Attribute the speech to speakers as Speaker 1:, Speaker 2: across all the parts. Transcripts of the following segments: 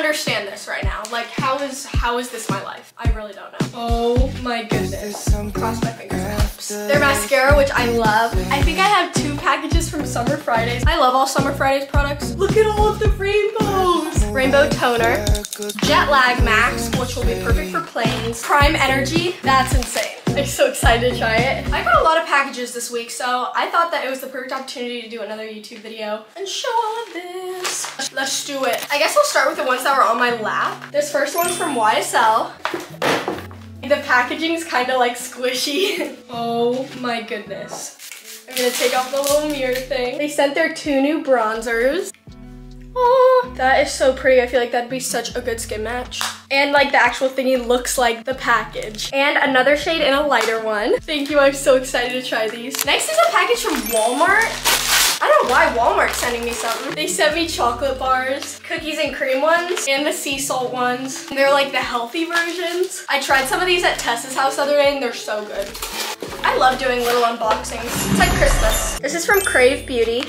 Speaker 1: understand this right now. Like, how is this my life? I really don't know. Oh my goodness. Cross my fingers it helps. Their mascara, which I love. I think I have 2 packages from Summer Fridays. I love all Summer Fridays products. Look at all of the rainbows. Rainbow toner. Jet Lag Max, which will be perfect for planes. Prime Energy. That's insane. I'm so excited to try it. I got a lot of packages this week, so I thought that it was the perfect opportunity to do another YouTube video and show all of this. Let's do it. I guess I'll start with the ones that were on my lap. This first one's from YSL. The packaging is kind of like squishy. Oh my goodness. I'm gonna take off the little mirror thing. They sent their 2 new bronzers. Oh, that is so pretty. I feel like that'd be such a good skin match. And like the actual thingy looks like the package. And another shade in a lighter one. Thank you, I'm so excited to try these. Next is a package from Walmart. I don't know why Walmart's sending me something. They sent me chocolate bars, cookies and cream ones, and the sea salt ones. They're like the healthy versions. I tried some of these at Tessa's house the other day and they're so good. I love doing little unboxings. It's like Christmas. This is from Crave Beauty.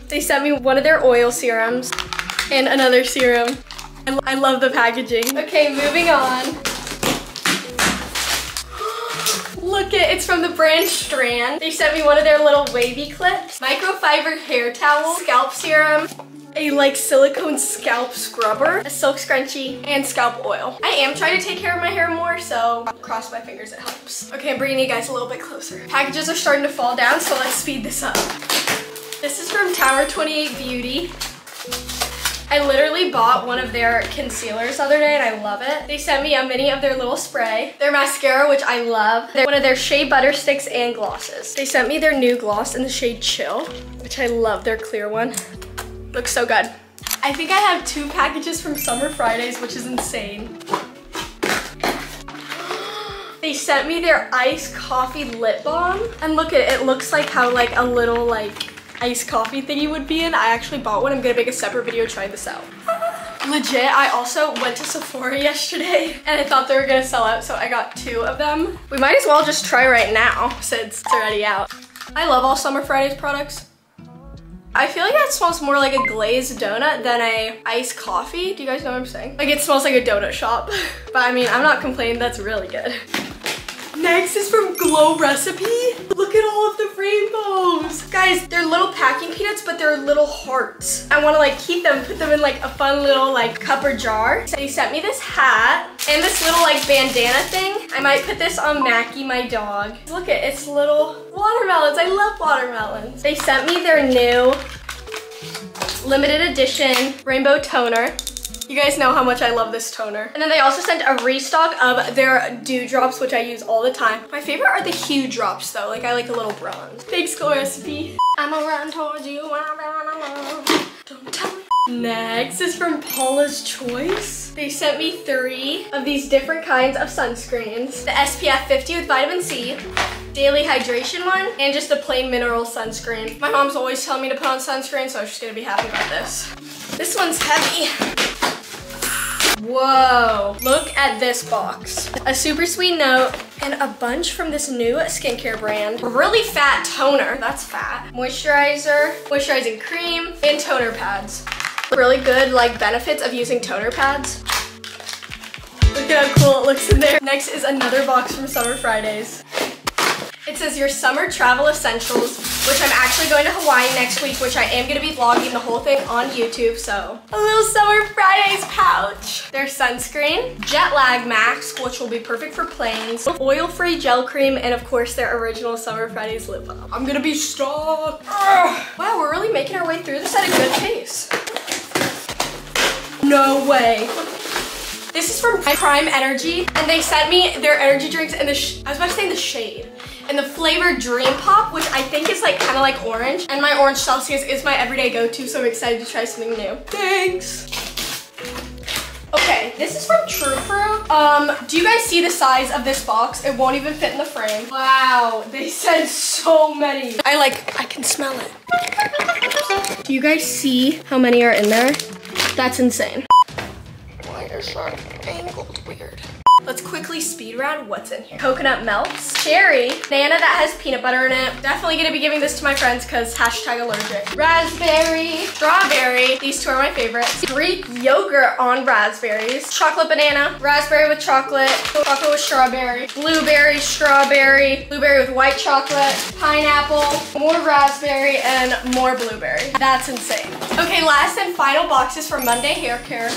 Speaker 1: They sent me one of their oil serums and another serum. I love the packaging. Okay, moving on. Look it's from the brand Strand. They sent me one of their little wavy clips, microfiber hair towel, scalp serum, a like silicone scalp scrubber, a silk scrunchie, and scalp oil. I am trying to take care of my hair more, so cross my fingers it helps. Okay, I'm bringing you guys a little bit closer. Packages are starting to fall down, so let's speed this up. This is from Tower 28 Beauty. I literally bought one of their concealers the other day and I love it. They sent me a mini of their little spray. Their mascara, which I love. One of their Shea Butter Sticks and glosses. They sent me their new gloss in the shade Chill, which I love, their clear one. Looks so good. I think I have 2 packages from Summer Fridays, which is insane. They sent me their iced coffee lip balm. And look at it, it looks like how like a little like iced coffee thingy would be in. I actually bought one. I'm gonna make a separate video trying this out. Legit, I also went to Sephora yesterday and I thought they were gonna sell out, so I got 2 of them. We might as well just try right now since it's already out. I love all Summer Fridays products. I feel like that smells more like a glazed donut than a iced coffee. Do you guys know what I'm saying? Like it smells like a donut shop. But I mean, I'm not complaining, that's really good. Next is from Glow Recipe. Look at all of the rainbows. Guys, they're little packing peanuts, but they're little hearts. I wanna like keep them, put them in like a fun little like cup or jar. So they sent me this hat and this little like bandana thing. I might put this on Mackie, my dog. Look at it's little watermelons. I love watermelons. They sent me their new limited edition rainbow toner. You guys know how much I love this toner. And then they also sent a restock of their dewdrops, which I use all the time. My favorite are the huge drops though. Like I like a little bronze. Thanks, Glow Recipe. I'ma run towards you. Don't tell me. Next is from Paula's Choice. They sent me 3 of these different kinds of sunscreens. The SPF 50 with vitamin C, daily hydration one, and just a plain mineral sunscreen. My mom's always telling me to put on sunscreen, so I'm just gonna be happy about this. This one's heavy. Whoa, look at this box. A super sweet note and a bunch from this new skincare brand. Really fat toner, that's fat. Moisturizer, moisturizing cream, and toner pads. Really good like benefits of using toner pads. Look at how cool it looks in there. Next is another box from Summer Fridays. It says your summer travel essentials, which I'm actually going to Hawaii next week, which I am gonna be vlogging the whole thing on YouTube, so. A little Summer Fridays pouch. Their sunscreen, Jet Lag Max, which will be perfect for planes, oil-free gel cream, and of course their original Summer Fridays lip balm. I'm gonna be stuck. Wow, we're really making our way through this at a good pace. No way. This is from Prime Energy, and they sent me their energy drinks in the, I was about to say the shade. And the flavor Dream Pop, which I think is like kind of like orange. And my orange Celsius is my everyday go-to, so I'm excited to try something new. Thanks. Okay, this is from True Fruit. Do you guys see the size of this box? It won't even fit in the frame. Wow, they sent so many. I can smell it. Do you guys see how many are in there? That's insane. Why is that angled weird? Let's quickly speed round what's in here. Coconut melts, cherry, banana that has peanut butter in it. Definitely gonna be giving this to my friends because #allergic. Raspberry, strawberry. These two are my favorites. Greek yogurt on raspberries. Chocolate banana, raspberry with chocolate, chocolate with strawberry, blueberry, strawberry, blueberry with white chocolate, pineapple, more raspberry, and more blueberry. That's insane. Okay, last and final boxes for Monday hair care.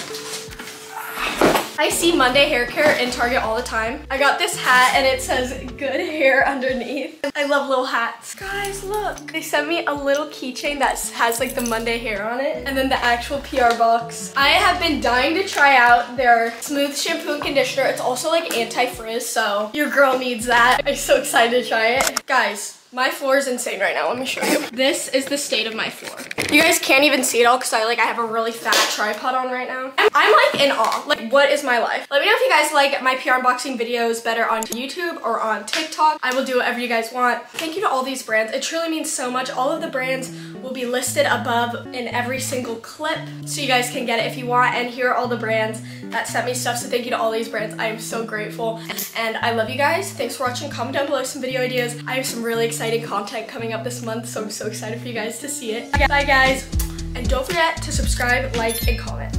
Speaker 1: I see Monday hair care in Target all the time. I got this hat and it says good hair underneath. I love little hats. Guys, look. They sent me a little keychain that has like the Monday hair on it and then the actual PR box. I have been dying to try out their smooth shampoo and conditioner. It's also like anti-frizz, so your girl needs that. I'm so excited to try it. Guys, my floor is insane right now. Let me show you. This is the state of my floor. You guys can't even see it all because I have a really fat tripod on right now. I'm like in awe. Like, what is my life? Let me know if you guys like my PR unboxing videos better on YouTube or on TikTok. I will do whatever you guys want. Thank you to all these brands. It truly means so much. All of the brands will be listed above in every single clip so you guys can get it if you want. And here are all the brands that sent me stuff. So thank you to all these brands. I am so grateful and I love you guys. Thanks for watching. Comment down below some video ideas. I have some really exciting content coming up this month, so I'm so excited for you guys to see it. Bye guys, and don't forget to subscribe, like, and comment.